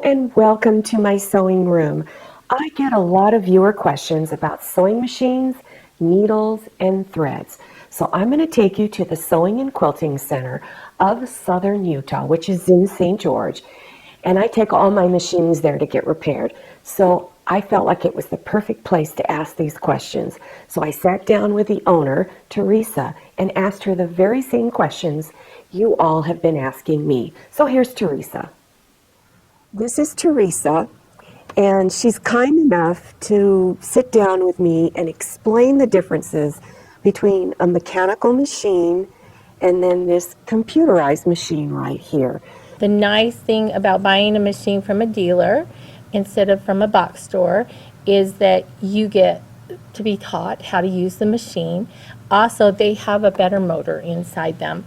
and welcome to my sewing room. I get a lot of viewer questions about sewing machines, needles, and threads. So I'm going to take you to the Sewing and Quilting Center of Southern Utah, which is in St. George. And I take all my machines there to get repaired. So I felt like it was the perfect place to ask these questions. So I sat down with the owner, Teresa, and asked her the very same questions you all have been asking me. So here's Teresa. This is Teresa, and she's kind enough to sit down with me and explain the differences between a mechanical machine and then this computerized machine right here. The nice thing about buying a machine from a dealer instead of from a box store is that you get to be taught how to use the machine. Also, they have a better motor inside them.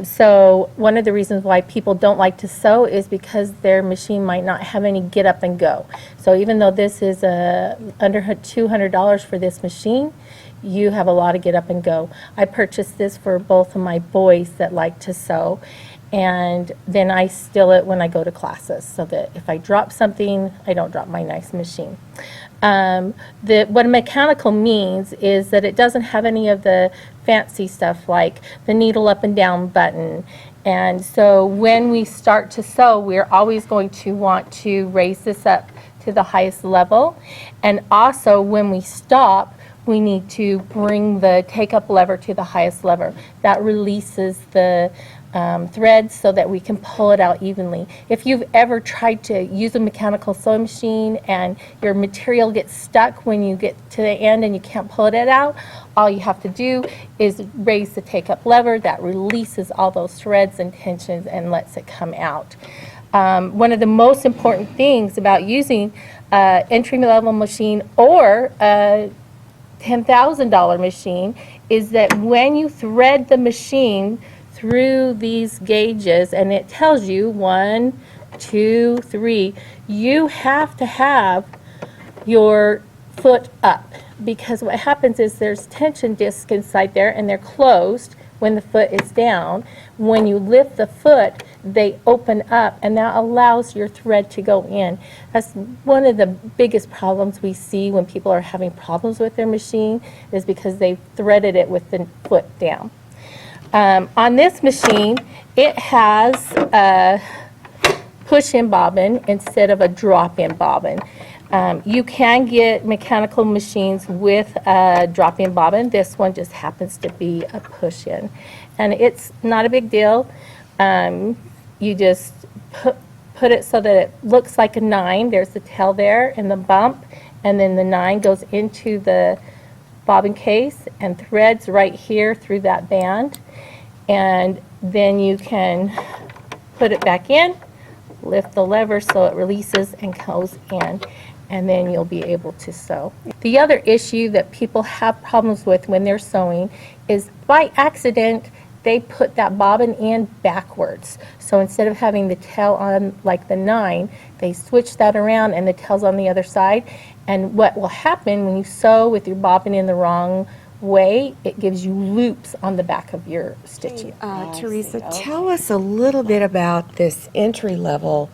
So one of the reasons why people don't like to sew is because their machine might not have any get up and go. So even though this is under $200 for this machine, you have a lot of get up and go. I purchased this for both of my boys that like to sew, and then I steal it when I go to classes so that if I drop something, I don't drop my nice machine. What a mechanical means is that it doesn't have any of the fancy stuff like the needle up and down button. And so when we start to sew, we're always going to want to raise this up to the highest level. And also when we stop, we need to bring the take-up lever to the highest lever. That releases the threads so that we can pull it out evenly. If you've ever tried to use a mechanical sewing machine and your material gets stuck when you get to the end and you can't pull it out, all you have to do is raise the take-up lever. That releases all those threads and tensions and lets it come out. One of the most important things about using an entry-level machine or a $10,000 machine is that when you thread the machine through these gauges and it tells you 1, 2, 3, you have to have your foot up, because what happens is there's tension discs inside there and they're closed when the foot is down. When you lift the foot, they open up and that allows your thread to go in. That's one of the biggest problems we see when people are having problems with their machine, is because they've threaded it with the foot down. On this machine, it has a push-in bobbin instead of a drop-in bobbin. You can get mechanical machines with a drop-in bobbin. This one just happens to be a push-in. And it's not a big deal. You just put it so that it looks like a 9. There's the tail there and the bump, and then the 9 goes into the bobbin case and threads right here through that band. And then you can put it back in, lift the lever so it releases and goes in, and then you'll be able to sew. The other issue that people have problems with when they're sewing is by accident they put that bobbin in backwards. So instead of having the tail on like the 9, they switch that around and the tail's on the other side. And what will happen when you sew with your bobbin in the wrong way, it gives you loops on the back of your stitching. Teresa, tell us a little bit about this entry-level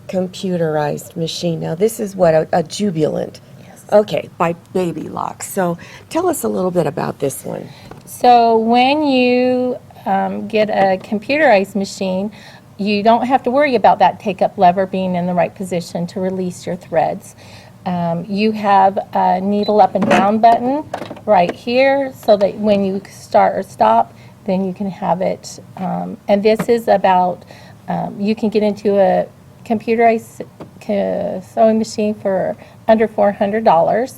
computerized machine. Now this is what, a Jubilant? Yes. Okay, by Baby Lock. So tell us a little bit about this one. So when you get a computerized machine, you don't have to worry about that take-up lever being in the right position to release your threads. You have a needle up and down button right here so that when you start or stop, then you can have it. And this is about, you can get into a computerized sewing machine for under $400.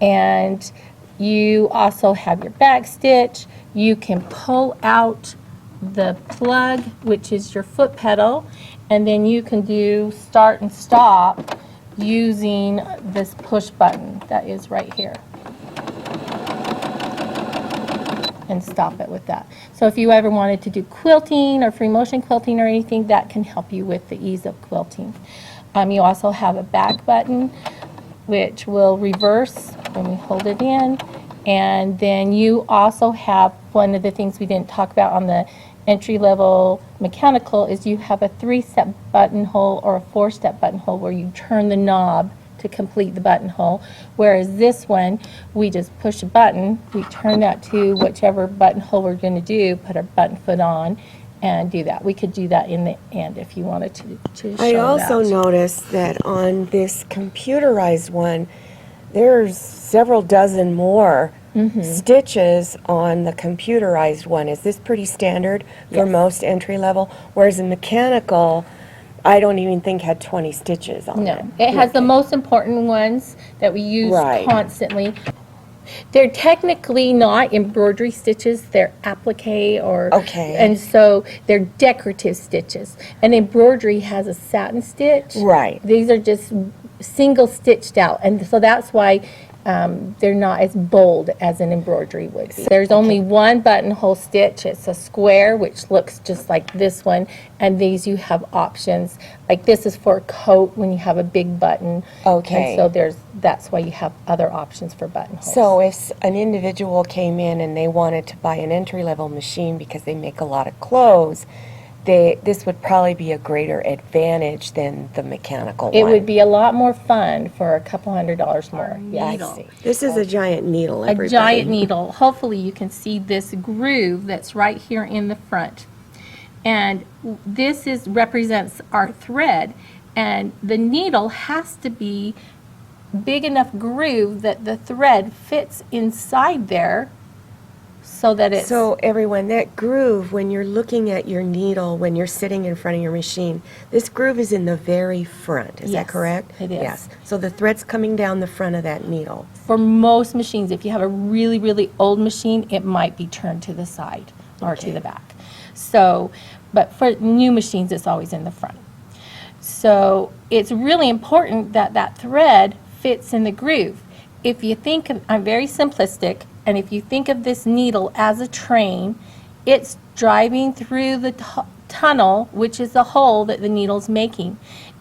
And you also have your back stitch. You can pull out the plug, which is your foot pedal, and then you can do start and stop using this push button that is right here, and stop it with that. So if you ever wanted to do quilting or free motion quilting or anything, that can help you with the ease of quilting. You also have a back button which will reverse when we hold it in, and then you also have one of the things we didn't talk about on the entry-level mechanical is you have a 3-step buttonhole or a 4-step buttonhole where you turn the knob to complete the buttonhole, whereas this one, we just push a button, we turn that to whichever buttonhole we're going to do, put our button foot on, and do that. We could do that in the end if you wanted to show I also that. noticed that on this computerized one, there's several dozen more stitches on the computerized one. Is this pretty standard for Yes. most entry level? Whereas in mechanical, I don't even think had 20 stitches on it. No, it has the Okay. most important ones that we use Right. constantly. They're technically not embroidery stitches, they're applique or, Okay. and so they're decorative stitches. And embroidery has a satin stitch. Right. These are just single stitched out, and so that's why they're not as bold as an embroidery would be. There's only one buttonhole stitch. It's a square, which looks just like this one, and these you have options. Like this is for a coat when you have a big button. Okay. And so that's why you have other options for buttonholes. So if an individual came in and they wanted to buy an entry-level machine because they make a lot of clothes, this would probably be a greater advantage than the mechanical It one. would be a lot more fun for a couple $100 more. I Yes. see. This is a giant needle, A everybody. giant needle. Hopefully you can see this groove that's right here in the front. And this represents our thread, and the needle has to be big enough groove that the thread fits inside there so that it's So everyone, that groove, when you're looking at your needle, when you're sitting in front of your machine, this groove is in the very front. Is that Yes, correct? it is. Yes. So the thread's coming down the front of that needle. for most machines. If you have a really, really old machine, it might be turned to the side or to the back. So, but for new machines, it's always in the front. So it's really important that that thread fits in the groove. If you think, I'm very simplistic, and if you think of this needle as a train, it's driving through the tunnel, which is the hole that the needle's making.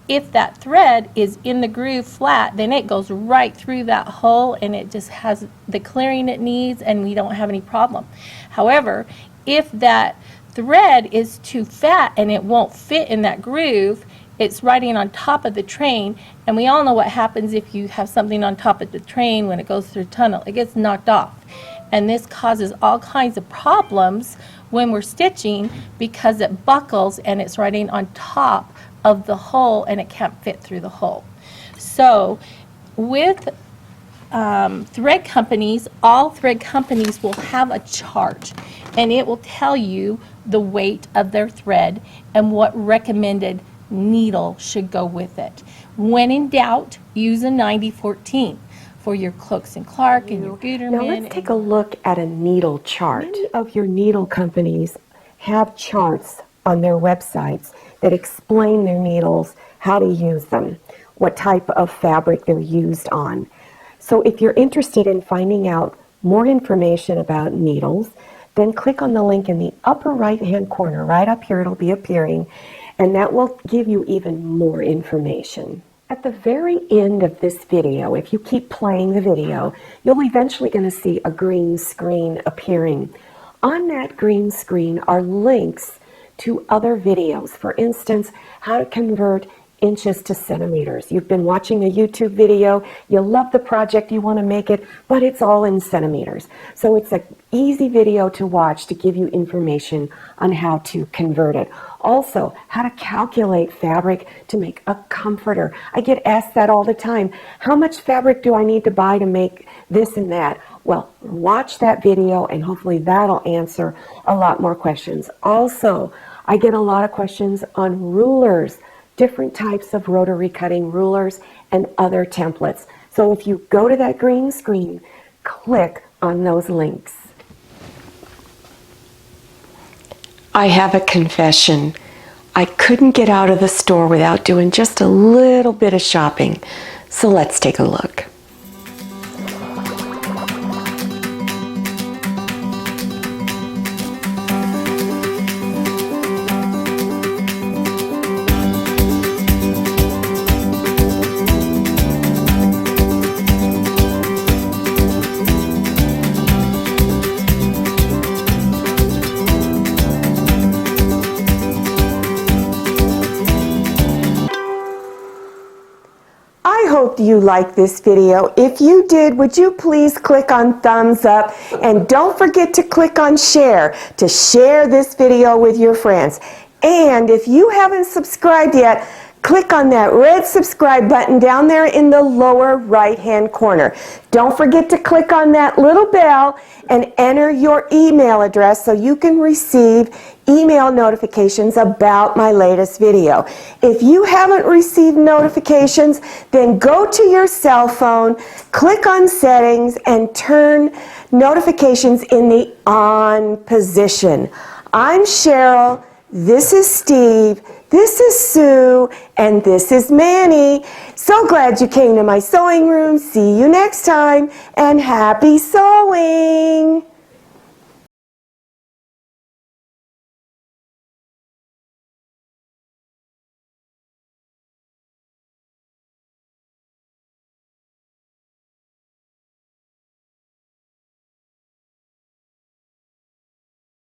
If that thread is in the groove flat, then it goes right through that hole and it just has the clearing it needs and we don't have any problem. However, if that thread is too fat and it won't fit in that groove, it's riding on top of the train, and we all know what happens if you have something on top of the train when it goes through a tunnel. It gets knocked off. And this causes all kinds of problems when we're stitching because it buckles and it's riding on top of the hole and it can't fit through the hole. So with thread companies, all thread companies will have a chart, and it will tell you the weight of their thread and what recommended needle should go with it. When in doubt, use a 90-14 for your Cloaks and Clark and your Gutermann. Now let's take a look at a needle chart. Many of your needle companies have charts on their websites that explain their needles, how to use them, what type of fabric they're used on. So if you're interested in finding out more information about needles, then click on the link in the upper right-hand corner. Right up here, it'll be appearing, and that will give you even more information. At the very end of this video, if you keep playing the video, you'll eventually going to see a green screen appearing. On that green screen are links to other videos. For instance, how to convert inches to centimeters. You've been watching a YouTube video, you love the project, you want to make it, but it's all in centimeters. So it's an easy video to watch to give you information on how to convert it. Also, how to calculate fabric to make a comforter. I get asked that all the time. How much fabric do I need to buy to make this and that? Well, watch that video and hopefully that'll answer a lot more questions. Also, I get a lot of questions on rulers, different types of rotary cutting rulers and other templates. So if you go to that green screen, click on those links. I have a confession. I couldn't get out of the store without doing just a little bit of shopping. So let's take a look. hope you liked this video. If you did, would you please click on thumbs up, and don't forget to click on share to share this video with your friends. And if you haven't subscribed yet, click on that red subscribe button down there in the lower right-hand corner. Don't forget to click on that little bell and enter your email address so you can receive email notifications about my latest video. If you haven't received notifications, then go to your cell phone, click on settings, and turn notifications in the on position. I'm Cheryl, this is Steve, this is Sue, and this is Manny. So glad you came to my sewing room. See you next time, and happy sewing!